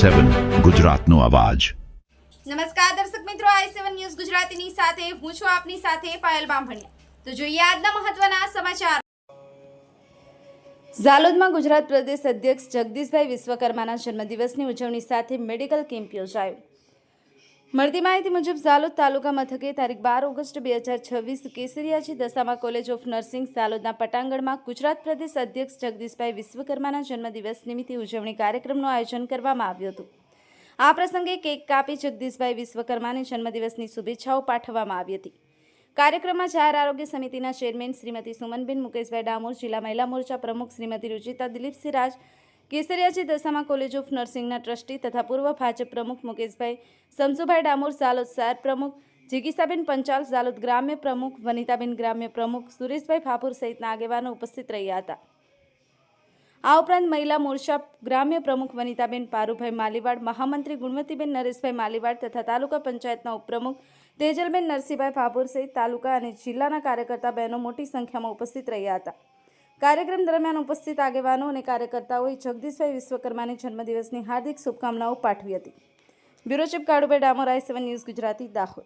i7 ગુજરાતનો અવાજ। નમસ્કાર દર્શક મિત્રો, i7 ન્યૂઝ ગુજરાતીની સાથે હું છું આપની સાથે પાયલ બામભણિયા। તો જોઈએ આજના મહત્વના સમાચાર। ઝાલોદમાં ગુજરાત પ્રદેશ અધ્યક્ષ જગદીશભાઈ વિશ્વકર્માના જન્મદિવસની ઉજવણી સાથે મેડિકલ કેમ્પ યોજાયો। મળતી માહિતી મુજબ ઝાલોદ તાલુકા મથકે તારીખ 12 August 2026 Kesariyaji Dashama college of nursing ઝાલોદના પટાંગણમાં ગુજરાત પ્રદેશ અધ્યક્ષ જગદીશભાઈ વિશ્વકર્માના જન્મદિવસ નિમિત્તે ઉજવણી કાર્યક્રમનું આયોજન કરવામાં આવ્યું હતું। આ પ્રસંગે કેક કાપી જગદીશભાઈ વિશ્વકર્માને જન્મદિવસની શુભેચ્છાઓ પાઠવવામાં આવી હતી। કાર્યક્રમમાં જાહેર આરોગ્ય સમિતિના ચેરમેન શ્રીમતી સુમનબેન મુકેશભાઈ ડામોર, જિલ્લા મહિલા મોરચા પ્રમુખ શ્રીમતી રુચિતા દિલીપસિંહ રાજ, કેસરિયાજી દશામા કોલેજ ઓફ નર્સિંગના ટ્રસ્ટી તથા પૂર્વ ભાજપ પ્રમુખ મુકેશભાઈ સમસુભાઈ ડામોર, ઝાલોદ શહેર પ્રમુખ જીગીસાબેન પંચાલ, ઝાલોદ ગ્રામ્ય પ્રમુખ વનિતાબેન, ગ્રામ્ય પ્રમુખ સુરેશભાઈ ફાપુર સહિતના આગેવાનો ઉપસ્થિત રહ્યા હતા। આ ઉપરાંત મહિલા મોરચા ગ્રામ્ય પ્રમુખ વનિતાબેન પારુભાઈ માલીવાડ, મહામંત્રી ગુણવતીબેન નરેશભાઈ માલીવાડ તથા તાલુકા પંચાયતના ઉપપ્રમુખ તેજલબેન નરસિંહભાઈ ફાપુર સહિત તાલુકા અને જિલ્લાના કાર્યકર્તા બહેનો મોટી સંખ્યામાં ઉપસ્થિત રહ્યા હતા। કાર્યક્રમ દરમિયાન ઉપસ્થિત આગેવાનો અને કાર્યકર્તાઓએ જગદીશભાઈ વિશ્વકર્માની જન્મદિવસની હાર્દિક શુભકામનાઓ પાઠવી હતી। Bureau chief Kalubhai Damor, i7 news Gujarati, Dahod.